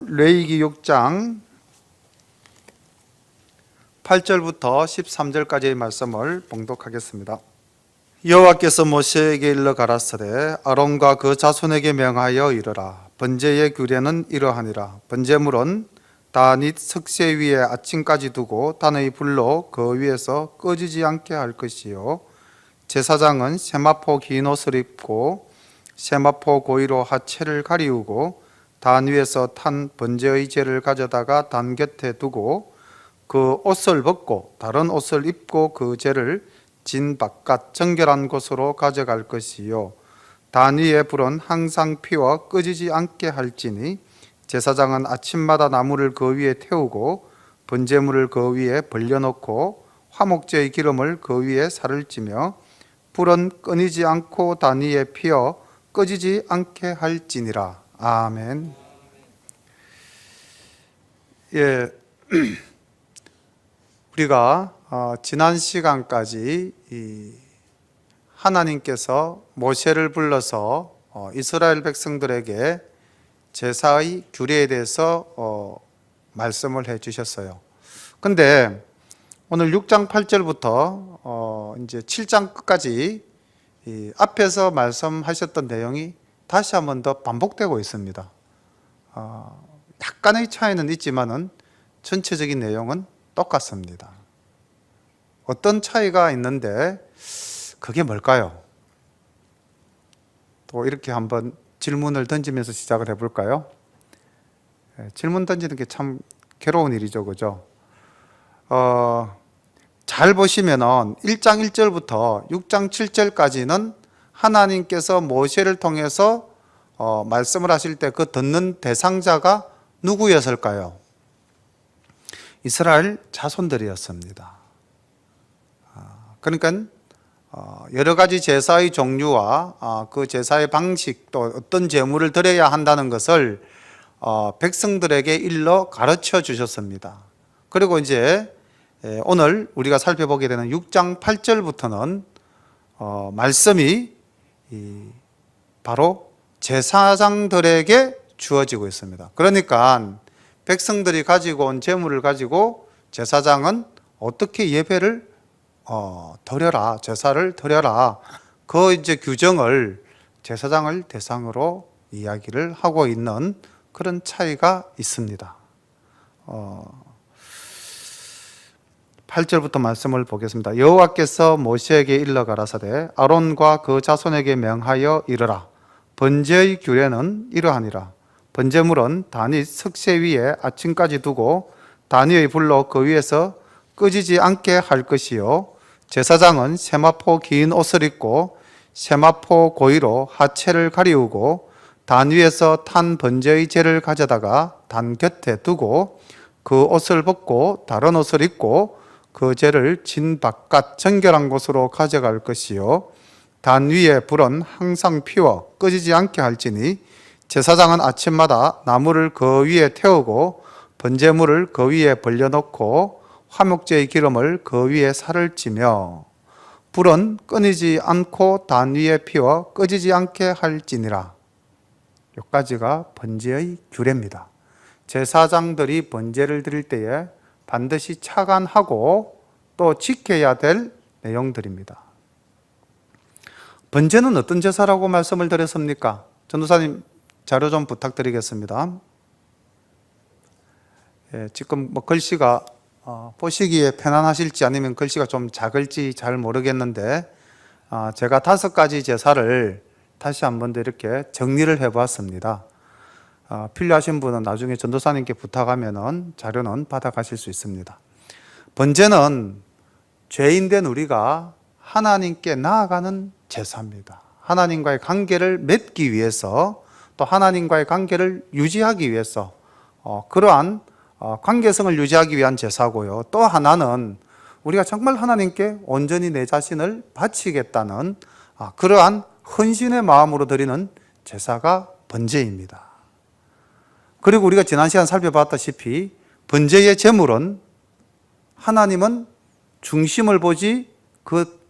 레위기 6장 8절부터 13절까지의 말씀을 봉독하겠습니다. 여호와께서 모세에게 일러 가라사대 아론과 그 자손에게 명하여 이르라. 번제의 규례는 이러하니라. 번제물은 단잇 석쇠 위에 아침까지 두고 단의 불로 그 위에서 꺼지지 않게 할 것이요, 제사장은 세마포 긴 옷을 입고 세마포 고이로 하체를 가리우고 단 위에서 탄 번제의 재를 가져다가 단 곁에 두고 그 옷을 벗고 다른 옷을 입고 그 재를 진 바깥 정결한 곳으로 가져갈 것이요, 단 위에 불은 항상 피워 꺼지지 않게 할지니 제사장은 아침마다 나무를 그 위에 태우고 번제물을 그 위에 벌려놓고 화목제의 기름을 그 위에 살을 찌며 불은 끊이지 않고 단 위에 피어 꺼지지 않게 할지니라. 아멘. 예, 우리가 지난 시간까지 하나님께서 모세를 불러서 이스라엘 백성들에게 제사의 규례에 대해서 말씀을 해 주셨어요. 근데 오늘 6장 8절부터 이제 7장 끝까지 앞에서 말씀하셨던 내용이 다시 한 번 더 반복되고 있습니다. 약간의 차이는 있지만은 전체적인 내용은 똑같습니다. 어떤 차이가 있는데 그게 뭘까요? 또 이렇게 한번 질문을 던지면서 시작을 해볼까요? 질문 던지는 게 참 괴로운 일이죠, 그죠? 잘 보시면은 1장 1절부터 6장 7절까지는 하나님께서 모세를 통해서 말씀을 하실 때 그 듣는 대상자가 누구였을까요? 이스라엘 자손들이었습니다. 그러니까 여러 가지 제사의 종류와 그 제사의 방식, 또 어떤 제물을 드려야 한다는 것을 백성들에게 일러 가르쳐 주셨습니다. 그리고 이제 오늘 우리가 살펴보게 되는 6장 8절부터는 말씀이 바로 제사장들에게 주어지고 있습니다. 그러니까 백성들이 가지고 온 제물을 가지고 제사장은 어떻게 예배를 드려라, 제사를 드려라, 그 이제 규정을 제사장을 대상으로 이야기를 하고 있는 그런 차이가 있습니다. 8절부터 말씀을 보겠습니다. 여호와께서 모세에게 일러 가라사대 아론과 그 자손에게 명하여 이르라. 번제의 규례는 이러하니라. 번제물은 단잇 석쇠 위에 아침까지 두고 단 위의 불로 그 위에서 꺼지지 않게 할 것이요, 제사장은 세마포 긴 옷을 입고 세마포 고이로 하체를 가리우고 단 위에서 탄 번제의 재를 가져다가 단 곁에 두고 그 옷을 벗고 다른 옷을 입고 그 재를 진 바깥 정결한 곳으로 가져갈 것이요, 단 위에 불은 항상 피워 꺼지지 않게 할지니 제사장은 아침마다 나무를 그 위에 태우고 번제물을 그 위에 벌려놓고 화목제의 기름을 그 위에 살을 찌며 불은 끊이지 않고 단 위에 피워 꺼지지 않게 할지니라. 여기까지가 번제의 규례입니다. 제사장들이 번제를 드릴 때에 반드시 착안하고 또 지켜야 될 내용들입니다. 번제는 어떤 제사라고 말씀을 드렸습니까? 전도사님 자료 좀 부탁드리겠습니다. 지금 글씨가 보시기에 편안하실지 아니면 글씨가 좀 작을지 잘 모르겠는데 제가 5가지 제사를 다시 한 번 더 이렇게 정리를 해보았습니다. 필요하신 분은 나중에 전도사님께 부탁하면 자료는 받아가실 수 있습니다. 번제는 죄인된 우리가 하나님께 나아가는 제사입니다. 하나님과의 관계를 맺기 위해서, 또 하나님과의 관계를 유지하기 위해서 그러한 관계성을 유지하기 위한 제사고요. 또 하나는 우리가 정말 하나님께 온전히 내 자신을 바치겠다는 그러한 헌신의 마음으로 드리는 제사가 번제입니다. 그리고 우리가 지난 시간 살펴봤다시피 번제의 제물은 하나님은 중심을 보지 그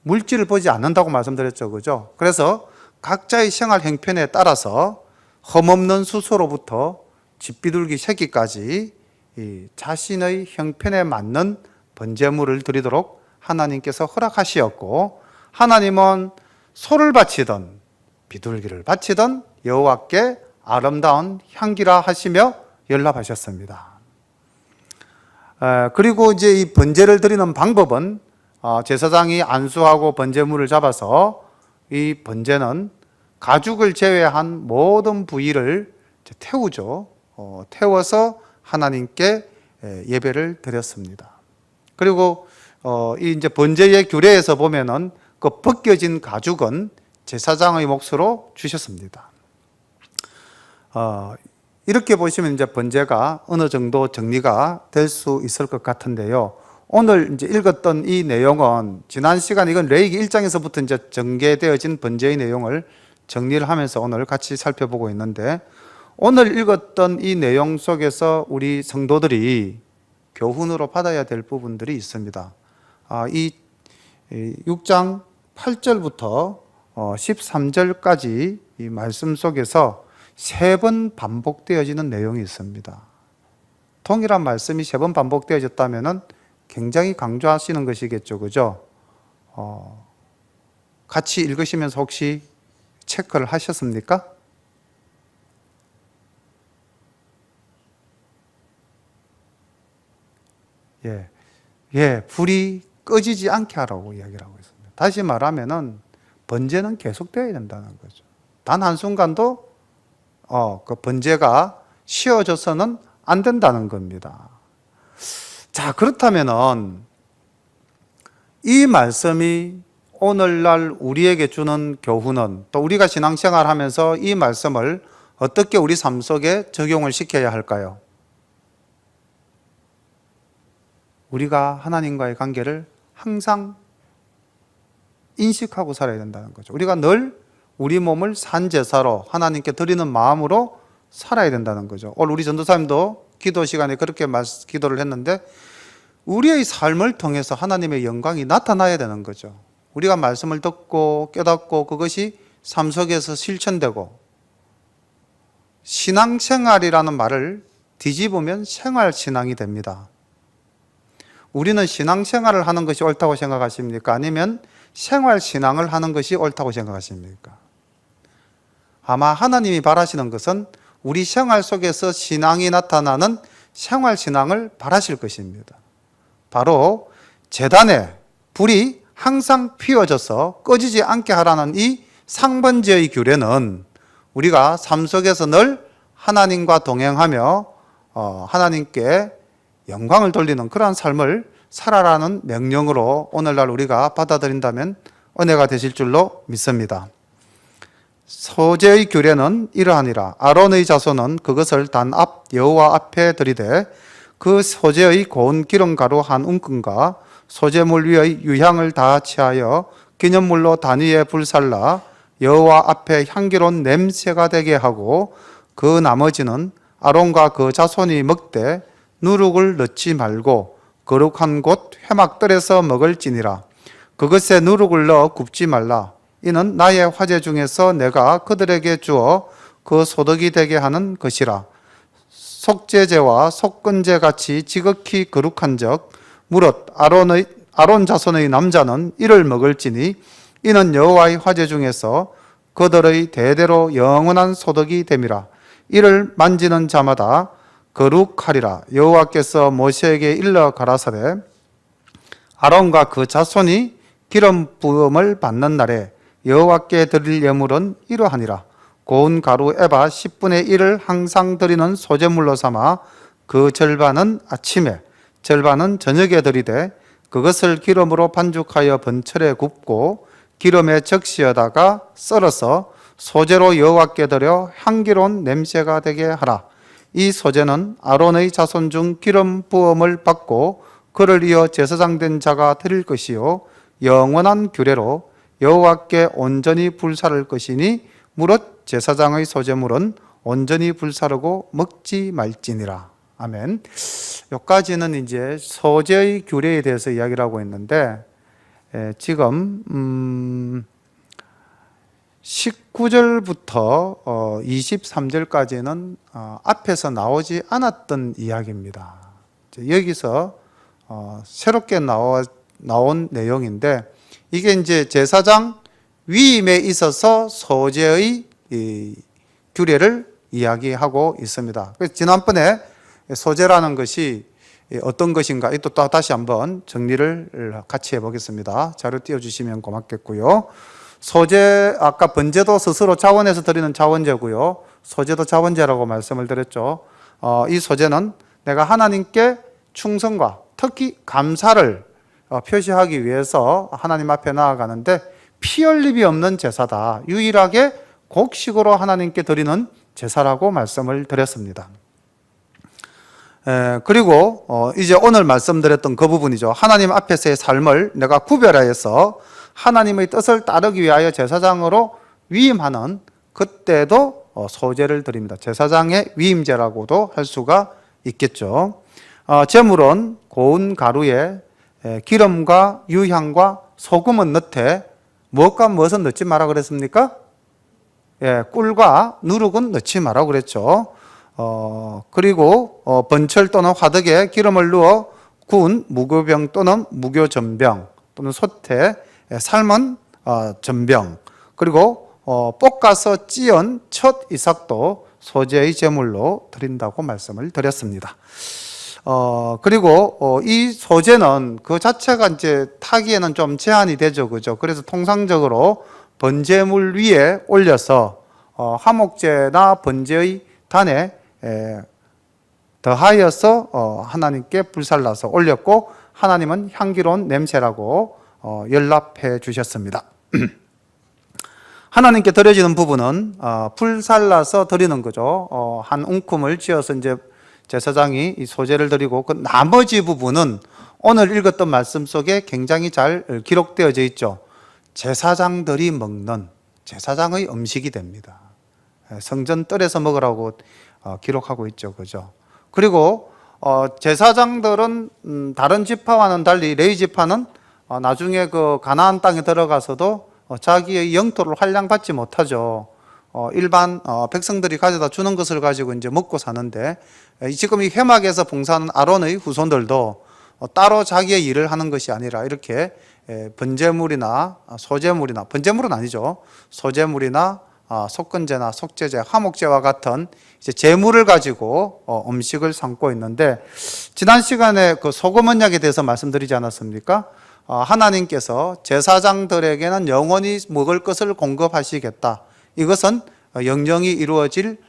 물질을 보지 않는다고 말씀드렸죠, 그죠? 그래서 각자의 생활 형편에 따라서 흠없는 수소로부터 집비둘기 새끼까지 이 자신의 형편에 맞는 번제물을 드리도록 하나님께서 허락하시었고, 하나님은 소를 바치던 비둘기를 바치던 여호와께 아름다운 향기라 하시며 연락하셨습니다. 그리고 이제 이 번제를 드리는 방법은 제사장이 안수하고 번제물을 잡아서 이 번제는 가죽을 제외한 모든 부위를 태우죠. 태워서 하나님께 예배를 드렸습니다. 그리고 이 이제 번제의 규례에서 보면은 그 벗겨진 가죽은 제사장의 몫으로 주셨습니다. 이렇게 보시면 이제 번제가 어느 정도 정리가 될 수 있을 것 같은데요. 오늘 이제 읽었던 이 내용은 지난 시간 이건 레위기 1장에서부터 이제 전개되어진 번제의 내용을 정리를 하면서 오늘 같이 살펴보고 있는데, 오늘 읽었던 이 내용 속에서 우리 성도들이 교훈으로 받아야 될 부분들이 있습니다. 이 6장 8절부터 13절까지 이 말씀 속에서 3번 반복되어지는 내용이 있습니다. 동일한 말씀이 3번 반복되어졌다면 굉장히 강조하시는 것이겠죠, 그죠? 같이 읽으시면서 혹시 체크를 하셨습니까? 불이 꺼지지 않게 하라고 이야기를 하고 있습니다. 다시 말하면은 번제는 계속되어야 된다는 거죠. 단 한순간도 그 번제가 쉬어져서는 안 된다는 겁니다. 자, 그렇다면은 이 말씀이 오늘날 우리에게 주는 교훈은, 또 우리가 신앙생활 하면서 이 말씀을 어떻게 우리 삶 속에 적용을 시켜야 할까요? 우리가 하나님과의 관계를 항상 인식하고 살아야 된다는 거죠. 우리가 늘 우리 몸을 산제사로 하나님께 드리는 마음으로 살아야 된다는 거죠. 오늘 우리 전도사님도 기도 시간에 그렇게 기도를 했는데, 우리의 삶을 통해서 하나님의 영광이 나타나야 되는 거죠. 우리가 말씀을 듣고 깨닫고 그것이 삶 속에서 실천되고, 신앙생활이라는 말을 뒤집으면 생활신앙이 됩니다. 우리는 신앙생활을 하는 것이 옳다고 생각하십니까? 아니면 생활신앙을 하는 것이 옳다고 생각하십니까? 아마 하나님이 바라시는 것은 우리 생활 속에서 신앙이 나타나는 생활신앙을 바라실 것입니다. 바로 제단에 불이 항상 피워져서 꺼지지 않게 하라는 이 상번제의 규례는 우리가 삶 속에서 늘 하나님과 동행하며 하나님께 영광을 돌리는 그러한 삶을 살아라는 명령으로 오늘날 우리가 받아들인다면 은혜가 되실 줄로 믿습니다. 소제의 규례는 이러하니라. 아론의 자손은 그것을 단 앞 여호와 앞에 드리되 그 소제의 고운 기름가루 한 움큼과 소제물 위의 유향을 다 취하여 기념물로 단 위에 불살라 여호와 앞에 향기로운 냄새가 되게 하고, 그 나머지는 아론과 그 자손이 먹되 누룩을 넣지 말고 거룩한 곳 회막들에서 먹을지니라. 그것에 누룩을 넣어 굽지 말라. 이는 나의 화제 중에서 내가 그들에게 주어 그 소득이 되게 하는 것이라. 속죄제와 속건제 같이 지극히 거룩한 적 무릇 아론 자손의 남자는 이를 먹을지니 이는 여호와의 화제 중에서 그들의 대대로 영원한 소득이 됨이라. 이를 만지는 자마다 거룩하리라. 여호와께서 모세에게 일러 가라사대 아론과 그 자손이 기름 부음을 받는 날에 여호와께 드릴 예물은 이러하니라. 고운 가루 에바 10분의 1을 항상 드리는 소제물로 삼아 그 절반은 아침에 절반은 저녁에 드리되 그것을 기름으로 반죽하여 번철에 굽고 기름에 적시어다가 썰어서 소제로 여호와께 드려 향기로운 냄새가 되게 하라. 이 소제는 아론의 자손 중 기름 부음을 받고 그를 이어 제사장 된 자가 드릴 것이요 영원한 규례로 여호와께 온전히 불사를 것이니 무릇 제사장의 소제물은 온전히 불사르고 먹지 말지니라. 아멘. 여기까지는 이제 소제의 규례에 대해서 이야기를 하고 있는데, 지금 19절부터 23절까지는 앞에서 나오지 않았던 이야기입니다. 여기서 새롭게 나온 내용인데, 이게 이제 제사장 위임에 있어서 소제의 규례를 이야기하고 있습니다. 그래서 지난번에 소제라는 것이 어떤 것인가, 또 다시 한번 정리를 같이 해보겠습니다. 자료 띄워주시면 고맙겠고요. 소제, 아까 번제도 스스로 자원해서 드리는 자원제고요. 소제도 자원제라고 말씀을 드렸죠. 이 소제는 내가 하나님께 충성과 특히 감사를 표시하기 위해서 하나님 앞에 나아가는데 피 흘림이 없는 제사다. 유일하게 곡식으로 하나님께 드리는 제사라고 말씀을 드렸습니다. 그리고 이제 오늘 말씀드렸던 그 부분이죠. 하나님 앞에서의 삶을 내가 구별하여서 하나님의 뜻을 따르기 위하여 제사장으로 위임하는, 그때도 소제를 드립니다. 제사장의 위임제라고도 할 수가 있겠죠. 제물은 고운 가루에 기름과 유향과 소금은 넣되 무엇과 무엇은 넣지 마라 그랬습니까? 꿀과 누룩은 넣지 마라 그랬죠. 그리고 번철 또는 화덕에 기름을 넣어 구운 무교병 또는 무교전병 또는 솥에 삶은 전병, 그리고 볶아서 찌은 첫 이삭도 소제의 제물로 드린다고 말씀을 드렸습니다. 그리고 이 소제는 그 자체가 이제 타기에는 좀 제한이 되죠, 그죠? 그래서 통상적으로 번제물 위에 올려서 화목제나 번제의 단에 더하여서 하나님께 불살라서 올렸고, 하나님은 향기로운 냄새라고 연락해 주셨습니다. 하나님께 드려지는 부분은 불살라서 드리는 거죠. 한 웅큼을 쥐어서 이제 제사장이 이 소제를 드리고, 그 나머지 부분은 오늘 읽었던 말씀 속에 굉장히 잘 기록되어져 있죠. 제사장들이 먹는 제사장의 음식이 됩니다. 성전 뜰에서 먹으라고 기록하고 있죠, 그죠? 그리고 제사장들은 다른 지파와는 달리 레위 지파는 나중에 그 가나안 땅에 들어가서도 자기의 영토를 할량받지 못하죠. 일반 백성들이 가져다 주는 것을 가지고 이제 먹고 사는데, 지금 이 회막에서 봉사하는 아론의 후손들도 따로 자기의 일을 하는 것이 아니라 이렇게 번제물이나 소제물이나, 번제물은 아니죠, 소제물이나 속건제나 속제제, 화목제와 같은 이제 제물을 가지고 음식을 삼고 있는데, 지난 시간에 그 소금 언약에 대해서 말씀드리지 않았습니까? 하나님께서 제사장들에게는 영원히 먹을 것을 공급하시겠다. 이것은 영영이 이루어질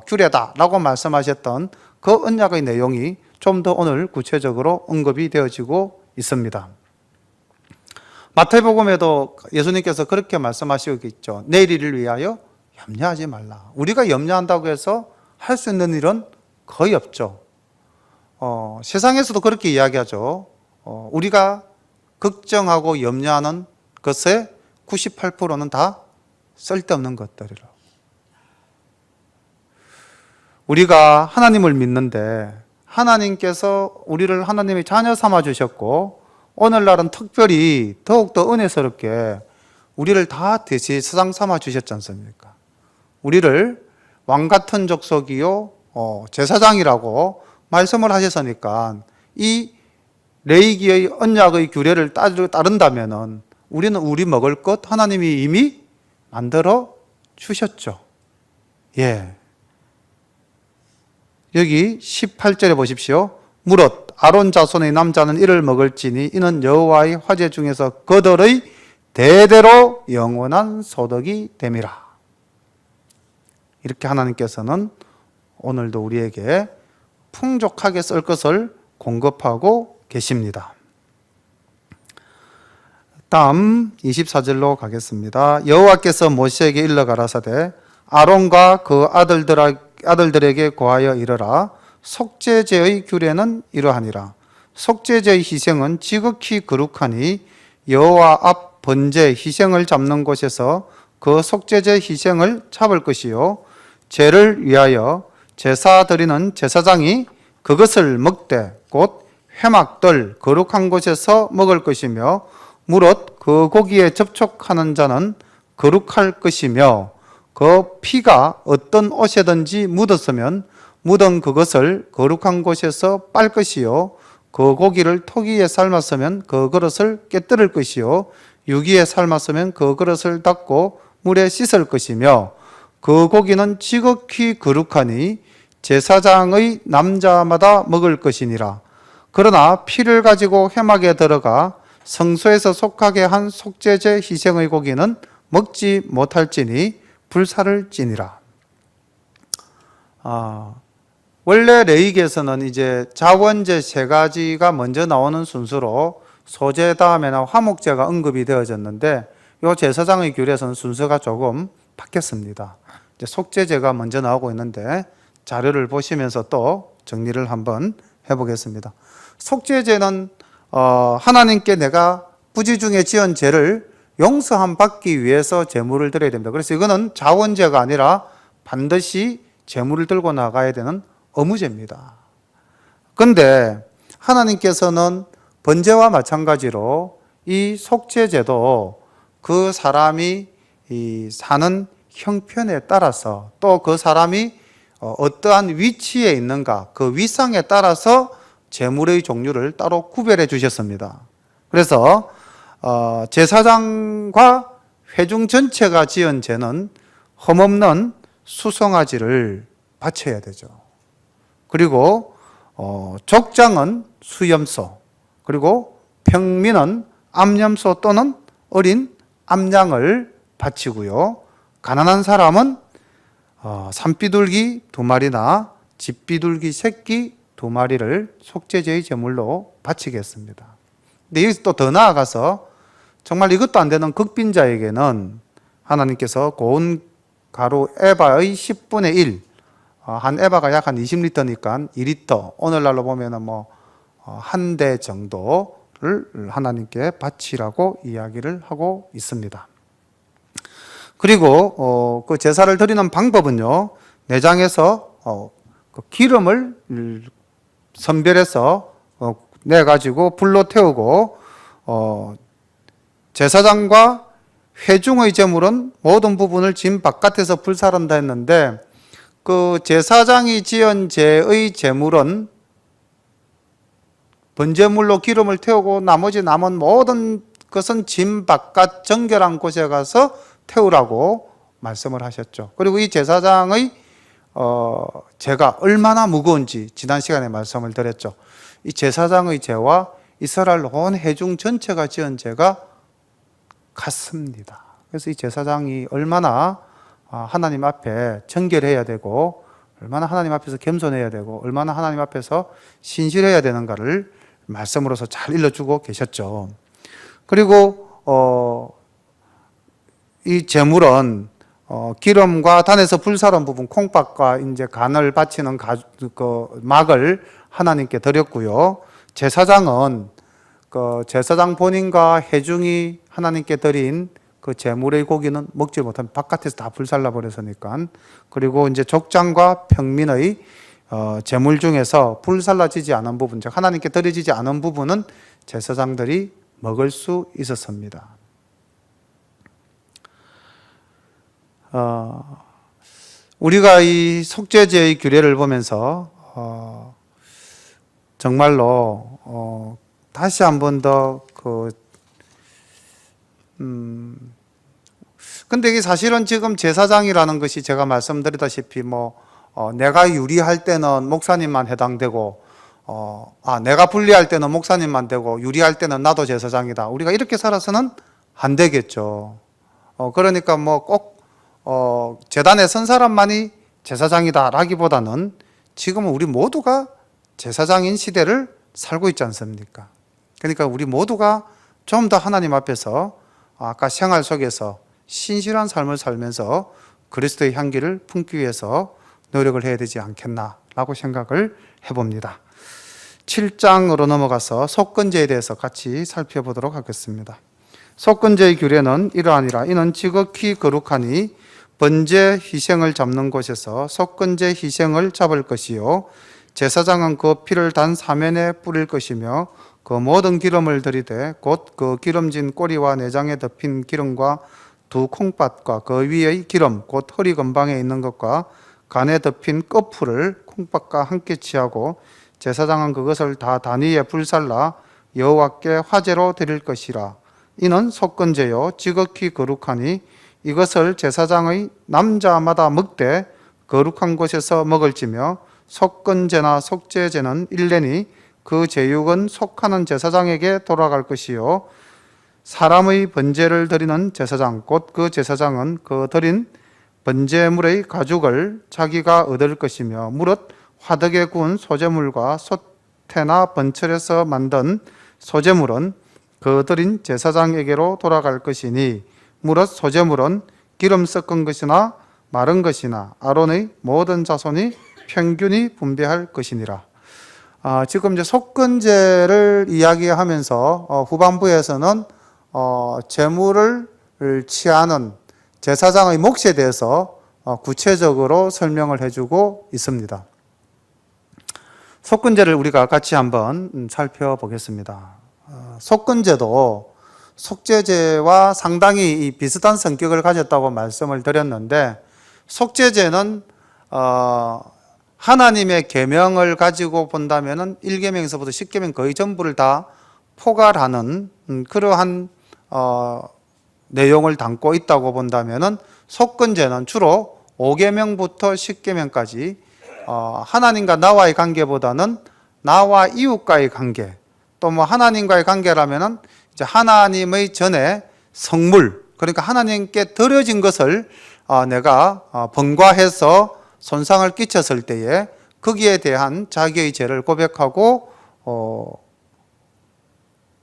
규례다라고 말씀하셨던 그 언약의 내용이 좀 더 오늘 구체적으로 언급이 되어지고 있습니다. 마태복음에도 예수님께서 그렇게 말씀하시고 있죠. 내일을 위하여 염려하지 말라. 우리가 염려한다고 해서 할 수 있는 일은 거의 없죠. 세상에서도 그렇게 이야기하죠. 우리가 걱정하고 염려하는 것의 98%는 다 쓸데없는 것들이라. 우리가 하나님을 믿는데 하나님께서 우리를 하나님의 자녀 삼아 주셨고, 오늘날은 특별히 더욱더 은혜스럽게 우리를 다 대신 세상 삼아 주셨지 않습니까? 우리를 왕같은 족속이요 제사장이라고 말씀을 하셨으니까, 이 레위기의 언약의 규례를 따른다면은 우리는 우리 먹을 것 하나님이 이미 만들어 주셨죠. 여기 18절에 보십시오. 무릇 아론 자손의 남자는 이를 먹을지니 이는 여호와의 화제 중에서 그들의 대대로 영원한 소득이 됨이라. 이렇게 하나님께서는 오늘도 우리에게 풍족하게 쓸 것을 공급하고 계십니다. 다음 24절로 가겠습니다. 여호와께서 모세에게 일러 가라사대 아론과 그 아들들에게 고하여 이르라. 속죄제의 규례는 이러하니라. 속죄제의 희생은 지극히 거룩하니 여호와 앞 번제 희생을 잡는 곳에서 그 속죄제 희생을 잡을 것이요 죄를 위하여 제사 드리는 제사장이 그것을 먹되 곧 회막들 거룩한 곳에서 먹을 것이며 무릇 그 고기에 접촉하는 자는 거룩할 것이며 그 피가 어떤 옷에든지 묻었으면 묻은 그것을 거룩한 곳에서 빨 것이요 그 고기를 토기에 삶았으면 그 그릇을 깨뜨릴 것이요 유기에 삶았으면 그 그릇을 닦고 물에 씻을 것이며 그 고기는 지극히 거룩하니 제사장의 남자마다 먹을 것이니라. 그러나 피를 가지고 회막에 들어가 성소에서 속하게 한 속죄제 희생의 고기는 먹지 못할지니 불사를 지니라. 원래 레위기에서는 이제 자원제 세 가지가 먼저 나오는 순서로 소제 다음에는 화목제가 언급이 되어졌는데 이 제사장의 규례에서는 순서가 조금 바뀌었습니다. 이제 속죄제가 먼저 나오고 있는데 자료를 보시면서 또 정리를 한번 해보겠습니다. 속죄제는 하나님께 내가 부지 중에 지은 죄를 용서함 받기 위해서 제물을 드려야 됩니다. 그래서 이거는 자원제가 아니라 반드시 제물을 들고 나가야 되는 의무제입니다. 근데 하나님께서는 번제와 마찬가지로 이 속죄제도 그 사람이 사는 형편에 따라서 또 그 사람이 어떠한 위치에 있는가 그 위상에 따라서 제물의 종류를 따로 구별해 주셨습니다. 그래서 제사장과 회중 전체가 지은 죄는 흠없는 수송아지를 바쳐야 되죠. 그리고 족장은 수염소, 그리고 평민은 암염소 또는 어린 암양을 바치고요. 가난한 사람은 산비둘기 2마리나 집비둘기 새끼 2마리를 속죄제의 제물로 바치겠습니다. 근데 여기서 또 더 나아가서 정말 이것도 안 되는 극빈자에게는 하나님께서 고운 가루 에바의 10분의 1, 한 에바가 약 한 20리터니까 2리터, 오늘날로 보면은 한 대 정도를 하나님께 바치라고 이야기를 하고 있습니다. 그리고 그 제사를 드리는 방법은요, 내장에서 그 기름을 선별해서 내가지고 불로 태우고 제사장과 회중의 제물은 모든 부분을 진 바깥에서 불사른다 했는데 그 제사장이 지은 죄의 제물은 번제물로 기름을 태우고 나머지 남은 모든 것은 진 바깥 정결한 곳에 가서 태우라고 말씀을 하셨죠. 그리고 이 제사장의 죄가 얼마나 무거운지 지난 시간에 말씀을 드렸죠. 이 제사장의 죄와 이스라엘 온 회중 전체가 지은 죄가 같습니다. 그래서 이 제사장이 얼마나 하나님 앞에 정결해야 되고 얼마나 하나님 앞에서 겸손해야 되고 얼마나 하나님 앞에서 신실해야 되는가를 말씀으로서 잘 일러주고 계셨죠. 그리고 이 제물은 기름과 단에서 불사른 부분 콩밥과 이제 간을 바치는 그 막을 하나님께 드렸고요. 제사장은 그 제사장 본인과 회중이 하나님께 드린 그 제물의 고기는 먹지 못하면 바깥에서 다 불살라 버렸으니까. 그리고 이제 족장과 평민의 제물 중에서 불살라지지 않은 부분, 즉 하나님께 드려지지 않은 부분은 제사장들이 먹을 수 있었습니다. 우리가 이 속죄제의 규례를 보면서 정말로 다시 한 번 더 근데 이게 사실은 지금 제사장이라는 것이 제가 말씀드리다시피 내가 유리할 때는 목사님만 해당되고 내가 불리할 때는 목사님만 되고 유리할 때는 나도 제사장이다. 우리가 이렇게 살아서는 안 되겠죠. 그러니까 꼭 제단에 선 사람만이 제사장이다 라기보다는 지금은 우리 모두가 제사장인 시대를 살고 있지 않습니까? 그러니까 우리 모두가 좀 더 하나님 앞에서 아까 생활 속에서 신실한 삶을 살면서 그리스도의 향기를 품기 위해서 노력을 해야 되지 않겠나라고 생각을 해봅니다. 7장으로 넘어가서 속건제에 대해서 같이 살펴보도록 하겠습니다. 속건제의 규례는 이러하니라. 이는 지극히 거룩하니 번제 희생을 잡는 곳에서 속건제 희생을 잡을 것이요 제사장은 그 피를 단 사면에 뿌릴 것이며 그 모든 기름을 들이되 곧 그 기름진 꼬리와 내장에 덮인 기름과 두 콩팥과 그 위의 기름 곧 허리 근방에 있는 것과 간에 덮인 꺼풀을 콩팥과 함께 취하고 제사장은 그것을 다 단위에 불살라 여호와께 화제로 드릴 것이라. 이는 속건제요 지극히 거룩하니 이것을 제사장의 남자마다 먹되 거룩한 곳에서 먹을지며 속건제나 속죄제는 1년이 그 제육은 속하는 제사장에게 돌아갈 것이요 사람의 번제를 드리는 제사장 곧 그 제사장은 그 드린 번제물의 가죽을 자기가 얻을 것이며 무릇 화덕에 구운 소제물과 소태나 번철에서 만든 소제물은 그 드린 제사장에게로 돌아갈 것이니 무릇 소제물은 기름 섞은 것이나 마른 것이나 아론의 모든 자손이 평균이 분배할 것이니라. 지금 이제 속건제를 이야기하면서 후반부에서는 제물을 취하는 제사장의 몫에 대해서 구체적으로 설명을 해주고 있습니다. 속건제를 우리가 같이 한번 살펴보겠습니다. 속건제도 속죄제와 상당히 비슷한 성격을 가졌다고 말씀을 드렸는데 속죄제는 하나님의 계명을 가지고 본다면은 1계명에서부터 10계명 거의 전부를 다 포괄하는 그러한 내용을 담고 있다고 본다면은 속건제는 주로 5계명부터 10계명까지 하나님과 나와의 관계보다는 나와 이웃과의 관계, 또 뭐 하나님과의 관계라면은 이제 하나님의 전에 성물, 그러니까 하나님께 드려진 것을 내가 번과해서 손상을 끼쳤을 때에 거기에 대한 자기의 죄를 고백하고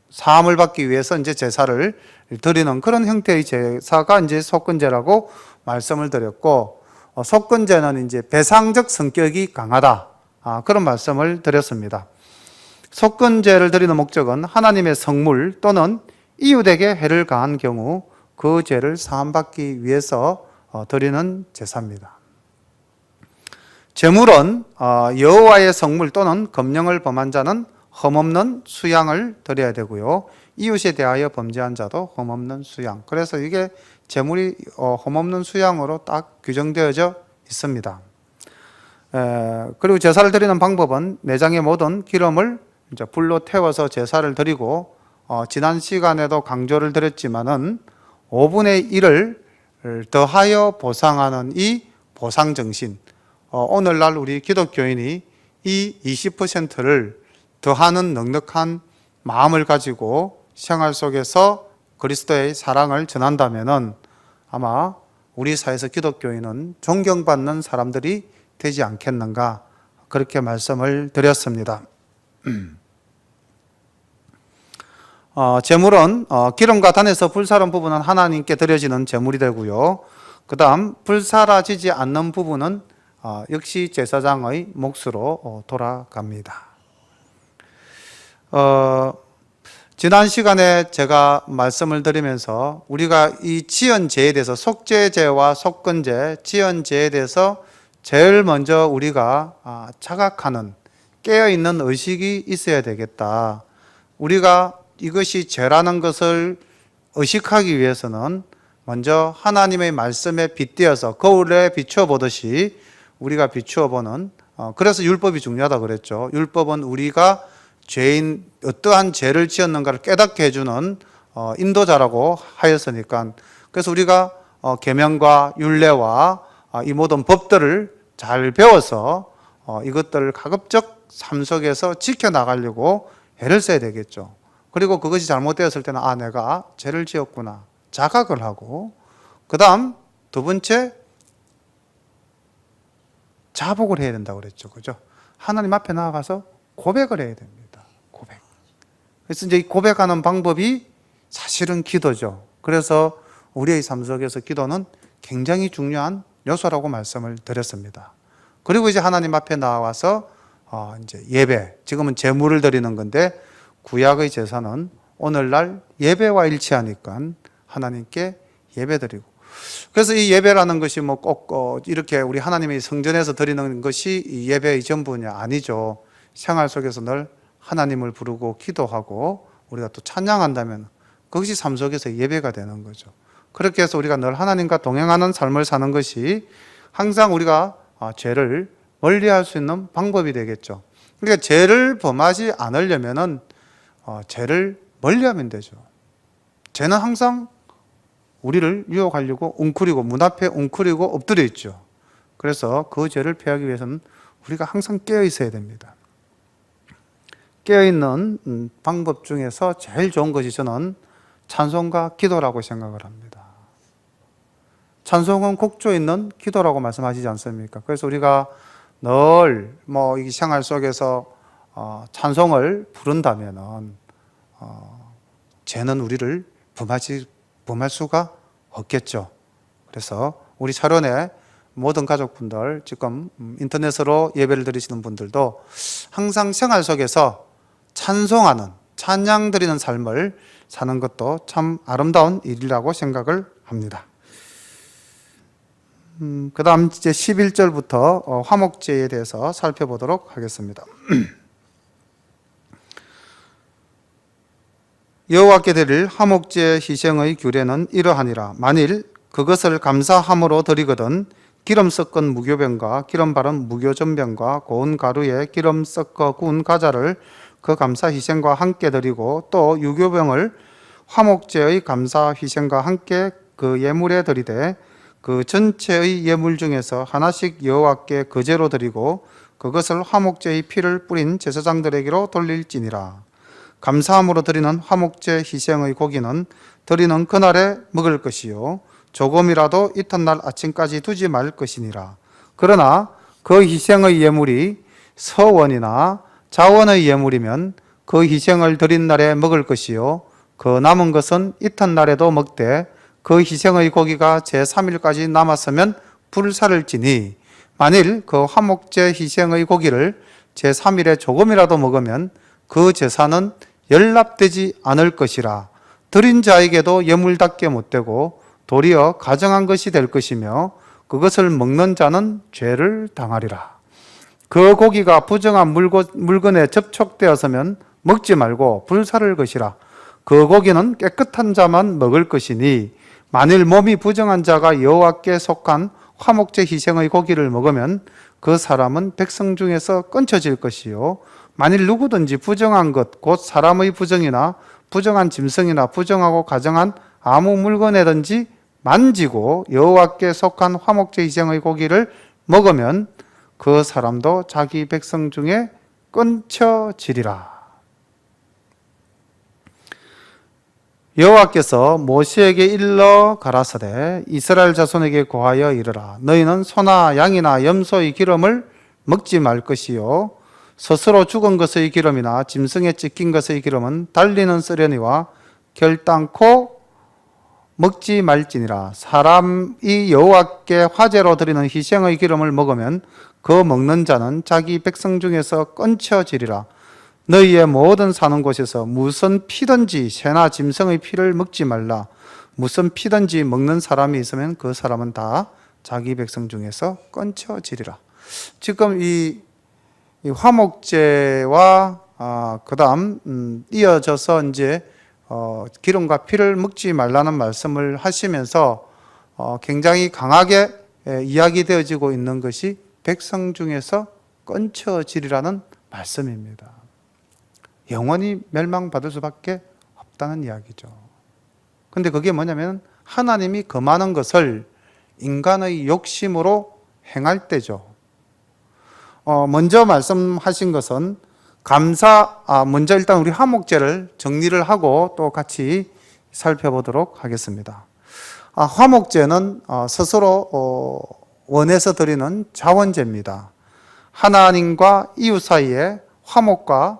사함을 받기 위해서 이제 제사를 드리는 그런 형태의 제사가 이제 속건제라고 말씀을 드렸고, 속건제는 이제 배상적 성격이 강하다, 그런 말씀을 드렸습니다. 속건제를 드리는 목적은 하나님의 성물 또는 이웃에게 해를 가한 경우 그 죄를 사함받기 위해서 드리는 제사입니다. 제물은 여호와의 성물 또는 검령을 범한 자는 흠없는 수양을 드려야 되고요. 이웃에 대하여 범죄한 자도 흠없는 수양. 그래서 이게 제물이 흠없는 수양으로 딱 규정되어져 있습니다. 그리고 제사를 드리는 방법은 내장의 모든 기름을 이제 불로 태워서 제사를 드리고, 지난 시간에도 강조를 드렸지만은 5분의 1을 더하여 보상하는 이 보상정신, 오늘날 우리 기독교인이 이 20%를 더하는 넉넉한 마음을 가지고 생활 속에서 그리스도의 사랑을 전한다면은 아마 우리 사회에서 기독교인은 존경받는 사람들이 되지 않겠는가, 그렇게 말씀을 드렸습니다. 제물은 기름과 단에서 불사른 부분은 하나님께 드려지는 제물이 되고요. 그 다음 불사라지지 않는 부분은 역시 제사장의 몫으로 돌아갑니다. 지난 시간에 제가 말씀을 드리면서 우리가 이 지연제에 대해서 속죄제와 속건제, 지연제에 대해서 제일 먼저 우리가 자각하는, 깨어있는 의식이 있어야 되겠다. 우리가 이것이 죄라는 것을 의식하기 위해서는 먼저 하나님의 말씀에 빗대어서 거울에 비추어 보듯이 우리가 비추어 보는, 그래서 율법이 중요하다 그랬죠. 율법은 우리가 죄인, 어떠한 죄를 지었는가를 깨닫게 해주는 인도자라고 하였으니까, 그래서 우리가 계명과 율례와 이 모든 법들을 잘 배워서 이것들을 가급적 삶 속에서 지켜나가려고 애를 써야 되겠죠. 그리고 그것이 잘못되었을 때는 내가 죄를 지었구나 자각을 하고, 그 다음 두 번째 자복을 해야 된다고 그랬죠. 그죠? 하나님 앞에 나아가서 고백을 해야 됩니다. 고백. 그래서 이제 이 고백하는 방법이 사실은 기도죠. 그래서 우리의 삶 속에서 기도는 굉장히 중요한 요소라고 말씀을 드렸습니다. 그리고 이제 하나님 앞에 나와서 이제 예배, 지금은 제물을 드리는 건데 구약의 제사는 오늘날 예배와 일치하니까 하나님께 예배드리고, 그래서 이 예배라는 것이 뭐 꼭 이렇게 우리 하나님의 성전에서 드리는 것이 이 예배의 전부냐, 아니죠. 생활 속에서 늘 하나님을 부르고 기도하고 우리가 또 찬양한다면 그것이 삶 속에서 예배가 되는 거죠. 그렇게 해서 우리가 늘 하나님과 동행하는 삶을 사는 것이 항상 우리가 죄를 멀리할 수 있는 방법이 되겠죠. 그러니까 죄를 범하지 않으려면은 죄를 멀리하면 되죠. 죄는 항상 우리를 유혹하려고 웅크리고 문 앞에 웅크리고 엎드려 있죠. 그래서 그 죄를 피하기 위해서는 우리가 항상 깨어 있어야 됩니다. 깨어 있는 방법 중에서 제일 좋은 것이 저는 찬송과 기도라고 생각을 합니다. 찬송은 곡조 있는 기도라고 말씀하시지 않습니까? 그래서 우리가 늘 이 생활 속에서 찬송을 부른다면은 죄는 우리를 범할 수가 없겠죠. 그래서 우리 차련의 모든 가족분들, 지금 인터넷으로 예배를 드리시는 분들도 항상 생활 속에서 찬송하는, 찬양 드리는 삶을 사는 것도 참 아름다운 일이라고 생각을 합니다. 그 다음 이제 11절부터 화목제에 대해서 살펴보도록 하겠습니다. 여호와께 드릴 화목제 희생의 규례는 이러하니라. 만일 그것을 감사함으로 드리거든 기름 섞은 무교병과 기름 바른 무교전병과 고운 가루에 기름 섞어 구운 가자를 그 감사 희생과 함께 드리고 또 유교병을 화목제의 감사 희생과 함께 그 예물에 드리되 그 전체의 예물 중에서 하나씩 여호와께 거제로 드리고 그것을 화목제의 피를 뿌린 제사장들에게로 돌릴지니라. 감사함으로 드리는 화목제 희생의 고기는 드리는 그날에 먹을 것이요 조금이라도 이튿날 아침까지 두지 말 것이니라. 그러나 그 희생의 예물이 서원이나 자원의 예물이면 그 희생을 드린 날에 먹을 것이요 그 남은 것은 이튿날에도 먹되 그 희생의 고기가 제3일까지 남았으면 불사를 지니 만일 그 화목제 희생의 고기를 제3일에 조금이라도 먹으면 그 제사는 연납되지 않을 것이라. 드린 자에게도 예물답게 못되고 도리어 가정한 것이 될 것이며 그것을 먹는 자는 죄를 당하리라. 그 고기가 부정한 물건에 접촉되었으면 먹지 말고 불사를 것이라. 그 고기는 깨끗한 자만 먹을 것이니 만일 몸이 부정한 자가 여호와께 속한 화목제 희생의 고기를 먹으면 그 사람은 백성 중에서 끊쳐질 것이요 만일 누구든지 부정한 것 곧 사람의 부정이나 부정한 짐승이나 부정하고 가정한 아무 물건이든지 만지고 여호와께 속한 화목제 희생의 고기를 먹으면 그 사람도 자기 백성 중에 끊쳐지리라. 여호와께서 모세에게 일러 가라사대 이스라엘 자손에게 고하여 이르라. 너희는 소나 양이나 염소의 기름을 먹지 말 것이요 스스로 죽은 것의 기름이나 짐승에 찢긴 것의 기름은 달리는 쓰려니와 결단코 먹지 말지니라. 사람이 여호와께 화제로 드리는 희생의 기름을 먹으면 그 먹는 자는 자기 백성 중에서 끊쳐지리라. 너희의 모든 사는 곳에서 무슨 피든지 새나 짐승의 피를 먹지 말라. 무슨 피든지 먹는 사람이 있으면 그 사람은 다 자기 백성 중에서 끊쳐지리라. 지금 이 화목제와 그다음 이어져서 이제 기름과 피를 먹지 말라는 말씀을 하시면서 굉장히 강하게 이야기되어지고 있는 것이 백성 중에서 끊쳐지리라는 말씀입니다. 영원히 멸망받을 수밖에 없다는 이야기죠. 근데 그게 뭐냐면 하나님이 금하는 것을 인간의 욕심으로 행할 때죠. 먼저 말씀하신 것은 먼저 일단 우리 화목제를 정리를 하고 또 같이 살펴보도록 하겠습니다. 화목제는 스스로 원해서 드리는 자원제입니다. 하나님과 이웃 사이에 화목과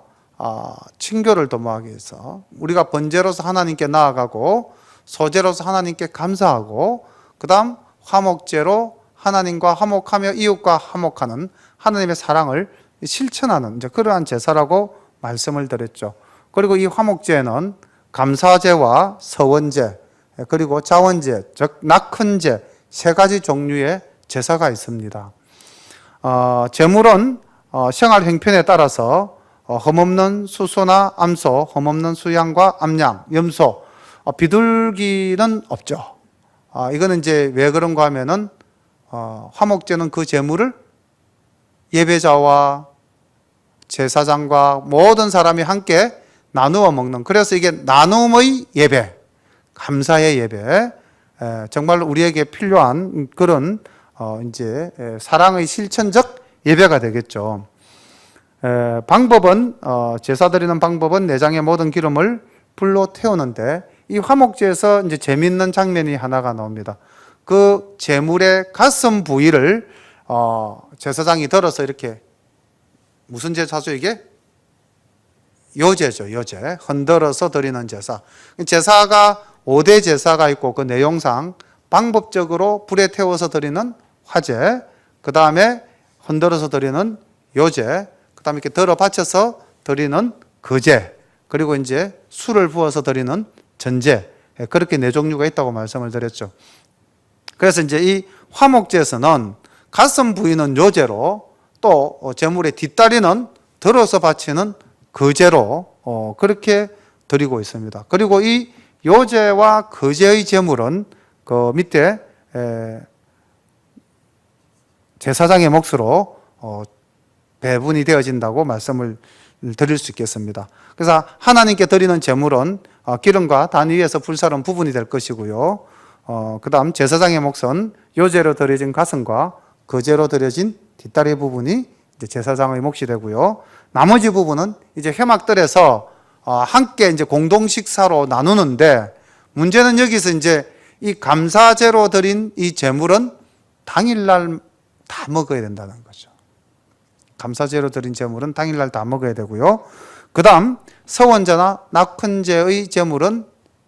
친교를 도모하기 위해서 우리가 번제로서 하나님께 나아가고 소제로서 하나님께 감사하고 그 다음 화목제로 하나님과 화목하며 이웃과 화목하는 하나님의 사랑을 실천하는 이제 그러한 제사라고 말씀을 드렸죠. 그리고 이 화목제에는 감사제와 서원제 그리고 자원제 즉 낙헌제 세 가지 종류의 제사가 있습니다. 제물은 생활 형편에 따라서 흠없는 수소나 암소, 흠없는 수양과 암양, 염소, 비둘기는 없죠. 이거는 이제 왜 그런가 하면은 화목제는 그 제물을 예배자와 제사장과 모든 사람이 함께 나누어 먹는, 그래서 이게 나눔의 예배, 감사의 예배, 정말 우리에게 필요한 그런 이제 사랑의 실천적 예배가 되겠죠. 방법은 제사 드리는 방법은 내장의 모든 기름을 불로 태우는데, 이 화목제에서 이제 재미있는 장면이 하나가 나옵니다. 그 제물의 가슴 부위를 제사장이 들어서 이렇게, 무슨 제사죠 이게? 요제죠, 요제. 흔들어서 드리는 제사. 제사가 5대 제사가 있고, 그 내용상 방법적으로 불에 태워서 드리는 화제, 그 다음에 흔들어서 드리는 요제, 그 다음에 이렇게 들어 받쳐서 드리는 거제, 그리고 이제 술을 부어서 드리는 전제, 그렇게 네 종류가 있다고 말씀을 드렸죠. 그래서 이제 이 화목제에서는 가슴 부위는 요제로, 또 제물의 뒷다리는 들어서 바치는 거제로 그렇게 드리고 있습니다. 그리고 이 요제와 거제의 제물은 그 밑에 제사장의 몫으로 배분이 되어진다고 말씀을 드릴 수 있겠습니다. 그래서 하나님께 드리는 제물은 기름과 단 위에서 불사른 부분이 될 것이고요. 그 다음 제사장의 몫은 요제로 드려진 가슴과 거제로 드려진 뒷다리 부분이 이제 제사장의 몫이 되고요. 나머지 부분은 이제 회막들에서 함께 이제 공동 식사로 나누는데, 문제는 여기서 이제 이 감사제로 드린 이 제물은 당일날 다 먹어야 된다는 거죠. 감사제로 드린 제물은 당일날 다 먹어야 되고요. 그 다음 서원제나 낙헌제의 제물은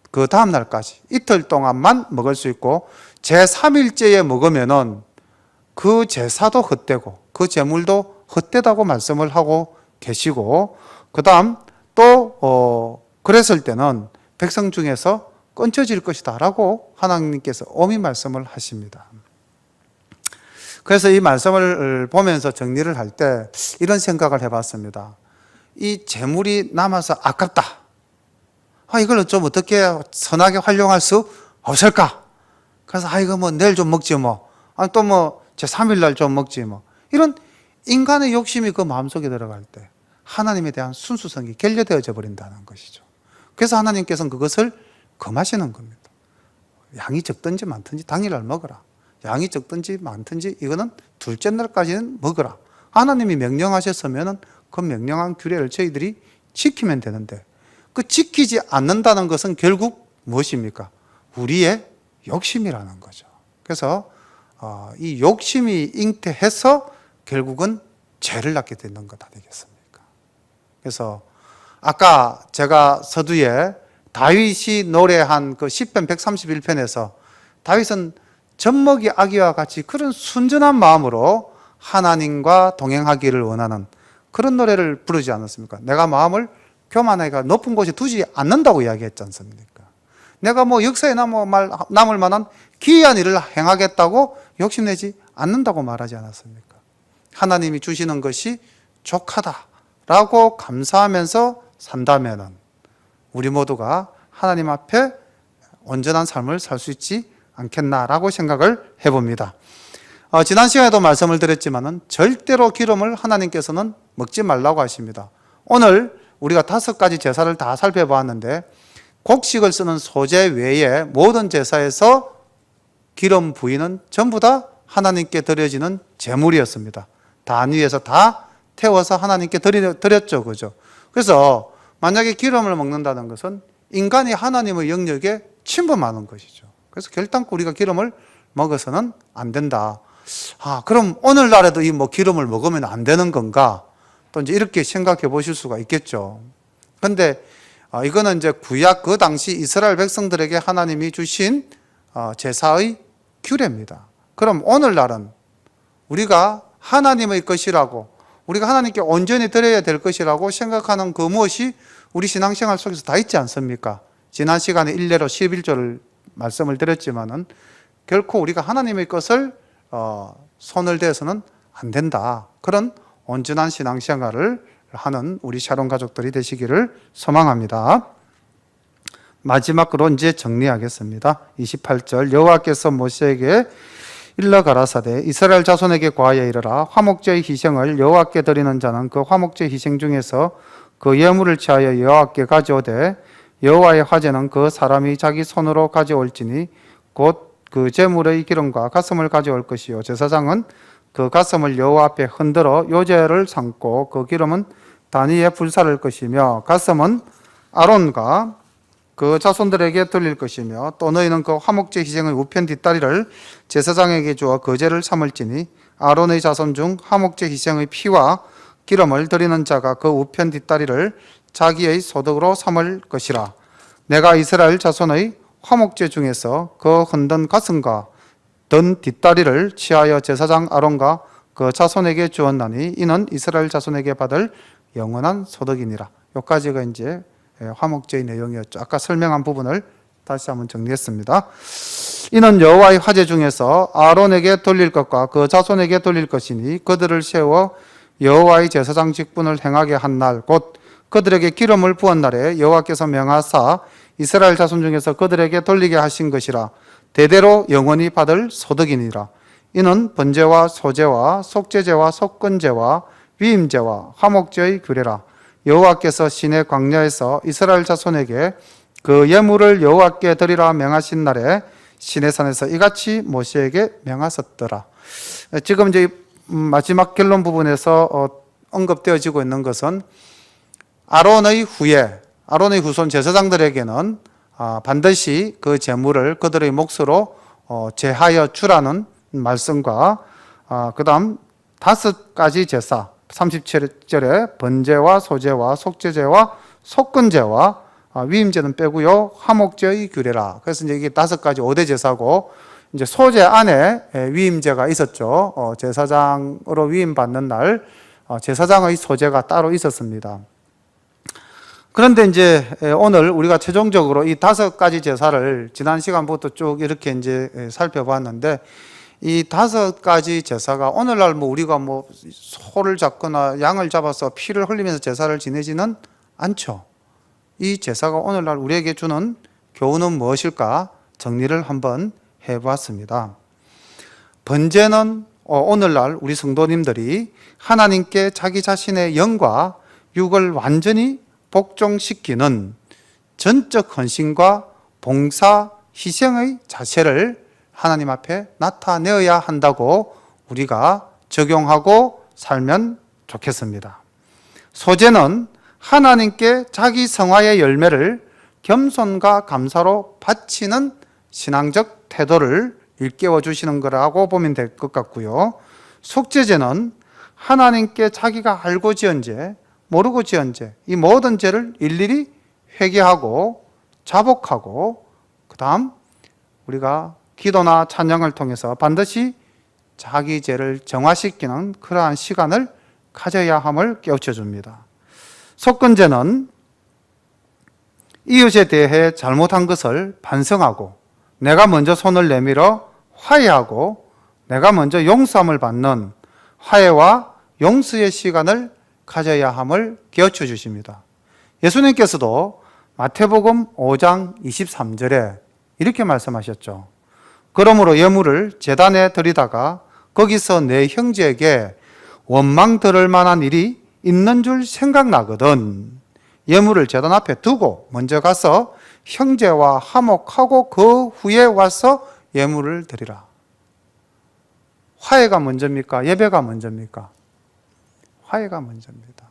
그 다음 날까지 이틀 동안만 먹을 수 있고, 제3일째에 먹으면은 그 제사도 헛되고 그 제물도 헛되다고 말씀을 하고 계시고, 그 다음 또 그랬을 때는 백성 중에서 끊쳐질 것이다 라고 하나님께서 엄히 말씀을 하십니다. 그래서 이 말씀을 보면서 정리를 할 때 이런 생각을 해봤습니다. 이 제물이 남아서 아깝다, 이걸 좀 어떻게 선하게 활용할 수 없을까? 그래서 이거 뭐 내일 좀 먹지 뭐, 또 뭐 제3일 날 좀 먹지 뭐, 이런 인간의 욕심이 그 마음속에 들어갈 때 하나님에 대한 순수성이 결여되어져 버린다는 것이죠. 그래서 하나님께서는 그것을 금하시는 겁니다. 양이 적든지 많든지 당일날 먹어라. 양이 적든지 많든지 이거는 둘째 날까지는 먹어라. 하나님이 명령하셨으면 그 명령한 규례를 저희들이 지키면 되는데, 그 지키지 않는다는 것은 결국 무엇입니까? 우리의 욕심이라는 거죠. 그래서 이 욕심이 잉태해서 결국은 죄를 낳게 되는 것 아니겠습니까? 그래서 아까 제가 서두에 다윗이 노래한 그 시편 131편에서 다윗은 젖먹이 아기와 같이 그런 순전한 마음으로 하나님과 동행하기를 원하는 그런 노래를 부르지 않았습니까? 내가 마음을 교만하게 높은 곳에 두지 않는다고 이야기했지 않습니까? 내가 뭐 역사에 남을 만한 기이한 일을 행하겠다고 욕심내지 않는다고 말하지 않았습니까? 하나님이 주시는 것이 족하다라고 감사하면서 산다면은 우리 모두가 하나님 앞에 온전한 삶을 살 수 있지 않겠나라고 생각을 해봅니다. 지난 시간에도 말씀을 드렸지만은 절대로 기름을 하나님께서는 먹지 말라고 하십니다. 오늘 우리가 5가지 제사를 다 살펴보았는데, 곡식을 쓰는 소제 외에 모든 제사에서 기름 부위는 전부 다 하나님께 드려지는 제물이었습니다. 단 위에서 다 태워서 하나님께 드렸죠, 그죠? 그래서 만약에 기름을 먹는다는 것은 인간이 하나님의 영역에 침범하는 것이죠. 그래서 결단코 우리가 기름을 먹어서는 안 된다. 그럼 오늘날에도 이 기름을 먹으면 안 되는 건가? 또 이제 이렇게 생각해 보실 수가 있겠죠. 근데 이거는 이제 구약 그 당시 이스라엘 백성들에게 하나님이 주신 제사의 규례입니다. 그럼 오늘날은 우리가 하나님의 것이라고, 우리가 하나님께 온전히 드려야 될 것이라고 생각하는 그 무엇이 우리 신앙생활 속에서 다 있지 않습니까? 지난 시간에 일례로 11조를 말씀을 드렸지만은 결코 우리가 하나님의 것을 손을 대서는 안 된다. 그런 온전한 신앙생활을 하는 우리 샤론 가족들이 되시기를 소망합니다. 마지막으로 이제 정리하겠습니다. 28절 여호와께서 모세에게 일러 가라사대 이스라엘 자손에게 고하여 이르라 화목제의 희생을 여호와께 드리는 자는 그 화목제 희생 중에서 그 예물을 취하여 여호와께 가져오되 여호와의 화제는 그 사람이 자기 손으로 가져올지니 곧 그 제물의 기름과 가슴을 가져올 것이요 제사장은 그 가슴을 여호와 앞에 흔들어 요제를 삼고 그 기름은 단위에 불사를 것이며 가슴은 아론과 그 자손들에게 돌릴 것이며 또 너희는 그 화목제 희생의 우편 뒷다리를 제사장에게 주어 거제를 삼을지니 아론의 자손 중 화목제 희생의 피와 기름을 드리는 자가 그 우편 뒷다리를 자기의 소득으로 삼을 것이라. 내가 이스라엘 자손의 화목제 중에서 그 흔든 가슴과 든 뒷다리를 취하여 제사장 아론과 그 자손에게 주었나니 이는 이스라엘 자손에게 받을 영원한 소득이니라. 여기까지가 이제 화목제의 내용이었죠. 아까 설명한 부분을 다시 한번 정리했습니다. 이는 여호와의 화제 중에서 아론에게 돌릴 것과 그 자손에게 돌릴 것이니 그들을 세워 여호와의 제사장 직분을 행하게 한 날 곧 그들에게 기름을 부은 날에 여호와께서 명하사 이스라엘 자손 중에서 그들에게 돌리게 하신 것이라. 대대로 영원히 받을 소득이니라. 이는 번제와 소제와 속죄제와 속건제와 위임제와 화목제의 규례라. 여호와께서 시내 광야에서 이스라엘 자손에게 그 예물을 여호와께 드리라 명하신 날에 시내산에서 이같이 모세에게 명하셨더라. 지금 이제 마지막 결론 부분에서 언급되어지고 있는 것은 아론의 후손 제사장들에게는 반드시 그 제물을 그들의 몫으로 제하여 주라는 말씀과 그 다음 5가지 제사 37절에 번제와 소제와 속죄제와 속건제와 위임제는 빼고요 화목제의 규례라. 그래서 이제 이게 5가지 5대 제사고 이제 소제 안에 위임제가 있었죠. 제사장으로 위임 받는 날 제사장의 소제가 따로 있었습니다. 그런데 이제 오늘 우리가 최종적으로 이 5가지 제사를 지난 시간부터 쭉 이렇게 이제 살펴봤는데 이 5가지 제사가 오늘날 우리가 소를 잡거나 양을 잡아서 피를 흘리면서 제사를 지내지는 않죠. 이 제사가 오늘날 우리에게 주는 교훈은 무엇일까 정리를 한번 해보았습니다. 번제는 오늘날 우리 성도님들이 하나님께 자기 자신의 영과 육을 완전히 복종시키는 전적 헌신과 봉사, 희생의 자세를 하나님 앞에 나타내어야 한다고 우리가 적용하고 살면 좋겠습니다. 소제는 하나님께 자기 성화의 열매를 겸손과 감사로 바치는 신앙적 태도를 일깨워 주시는 거라고 보면 될 것 같고요. 속죄제는 하나님께 자기가 알고 지은 죄, 모르고 지은 죄, 이 모든 죄를 일일이 회개하고 자복하고 그 다음 우리가 기도나 찬양을 통해서 반드시 자기 죄를 정화시키는 그러한 시간을 가져야 함을 깨우쳐 줍니다. 속건제는 이웃에 대해 잘못한 것을 반성하고 내가 먼저 손을 내밀어 화해하고 내가 먼저 용서함을 받는 화해와 용서의 시간을 가져야 함을 깨우쳐 주십니다. 예수님께서도 마태복음 5장 23절에 이렇게 말씀하셨죠. 그러므로 예물을 제단에 드리다가 거기서 내 형제에게 원망 들을 만한 일이 있는 줄 생각나거든 예물을 제단 앞에 두고 먼저 가서 형제와 화목하고 그 후에 와서 예물을 드리라. 화해가 먼저입니까? 예배가 먼저입니까? 화해가 먼저입니다.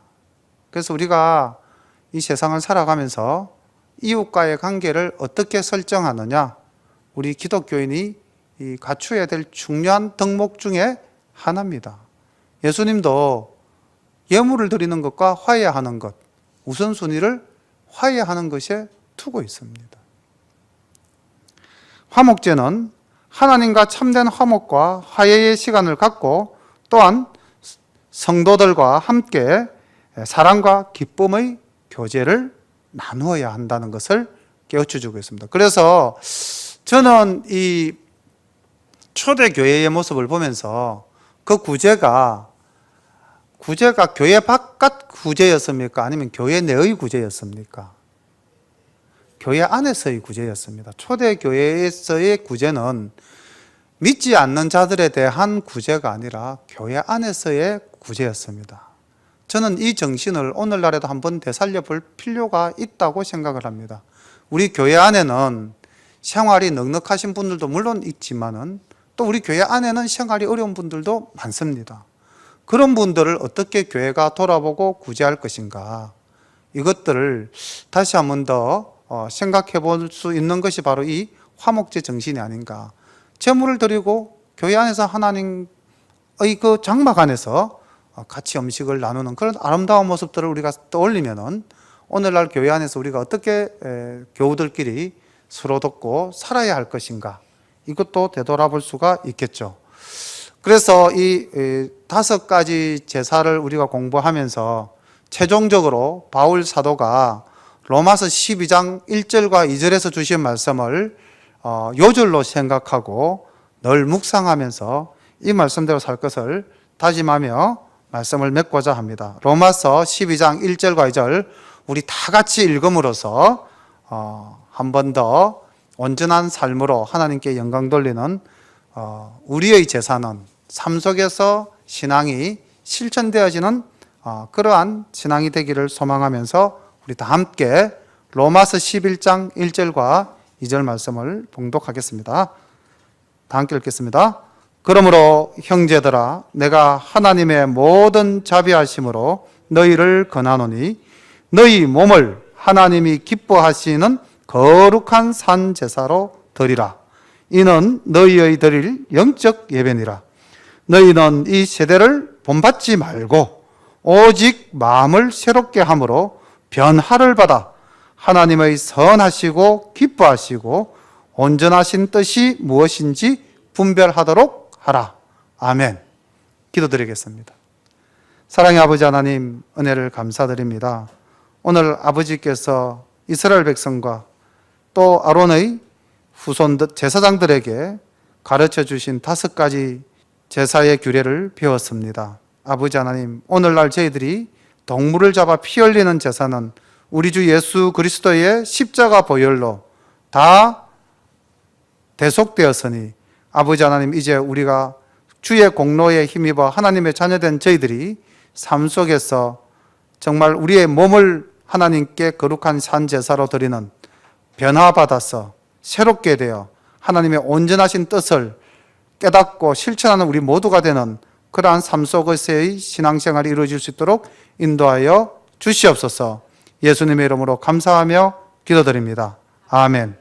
그래서 우리가 이 세상을 살아가면서 이웃과의 관계를 어떻게 설정하느냐, 우리 기독교인이 갖추어야 될 중요한 덕목 중에 하나입니다. 예수님도 예물을 드리는 것과 화해하는 것, 우선순위를 화해하는 것에 두고 있습니다. 화목제는 하나님과 참된 화목과 화해의 시간을 갖고 또한 성도들과 함께 사랑과 기쁨의 교제를 나누어야 한다는 것을 깨우쳐주고 있습니다. 그래서 저는 이 초대교회의 모습을 보면서 그 구제가 교회 바깥 구제였습니까? 아니면 교회 내의 구제였습니까? 교회 안에서의 구제였습니다. 초대교회에서의 구제는 믿지 않는 자들에 대한 구제가 아니라 교회 안에서의 구제였습니다. 저는 이 정신을 오늘날에도 한번 되살려 볼 필요가 있다고 생각을 합니다. 우리 교회 안에는 생활이 넉넉하신 분들도 물론 있지만은 또 우리 교회 안에는 생활이 어려운 분들도 많습니다. 그런 분들을 어떻게 교회가 돌아보고 구제할 것인가, 이것들을 다시 한 번 더 생각해 볼 수 있는 것이 바로 이 화목제 정신이 아닌가. 제물을 드리고 교회 안에서 하나님의 그 장막 안에서 같이 음식을 나누는 그런 아름다운 모습들을 우리가 떠올리면은 오늘날 교회 안에서 우리가 어떻게 교우들끼리 서로 돕고 살아야 할 것인가, 이것도 되돌아볼 수가 있겠죠. 그래서 이 5가지 제사를 우리가 공부하면서 최종적으로 바울 사도가 로마서 12장 1절과 2절에서 주신 말씀을 요절로 생각하고 늘 묵상하면서 이 말씀대로 살 것을 다짐하며 말씀을 맺고자 합니다. 로마서 12장 1절과 2절 우리 다 같이 읽음으로써 한 번 더 온전한 삶으로 하나님께 영광 돌리는 우리의 제사는 삶 속에서 신앙이 실천되어지는 그러한 신앙이 되기를 소망하면서 우리 다 함께 로마서 11장 1절과 2절 말씀을 봉독하겠습니다. 다 함께 읽겠습니다. 그러므로 형제들아, 내가 하나님의 모든 자비하심으로 너희를 권하노니 너희 몸을 하나님이 기뻐하시는 거룩한 산 제사로 드리라. 이는 너희의 드릴 영적 예배니라. 너희는 이 세대를 본받지 말고 오직 마음을 새롭게 함으로 변화를 받아 하나님의 선하시고 기뻐하시고 온전하신 뜻이 무엇인지 분별하도록 하라. 아멘. 기도드리겠습니다. 사랑의 아버지 하나님, 은혜를 감사드립니다. 오늘 아버지께서 이스라엘 백성과 또 아론의 후손 제사장들에게 가르쳐 주신 5가지 제사의 규례를 배웠습니다. 아버지 하나님, 오늘날 저희들이 동물을 잡아 피 흘리는 제사는 우리 주 예수 그리스도의 십자가 보혈로 다 대속되었으니 아버지 하나님, 이제 우리가 주의 공로에 힘입어 하나님의 자녀된 저희들이 삶 속에서 정말 우리의 몸을 하나님께 거룩한 산 제사로 드리는 변화받아서 새롭게 되어 하나님의 온전하신 뜻을 깨닫고 실천하는 우리 모두가 되는 그러한 삶 속에서의 신앙생활이 이루어질 수 있도록 인도하여 주시옵소서. 예수님의 이름으로 감사하며 기도드립니다. 아멘.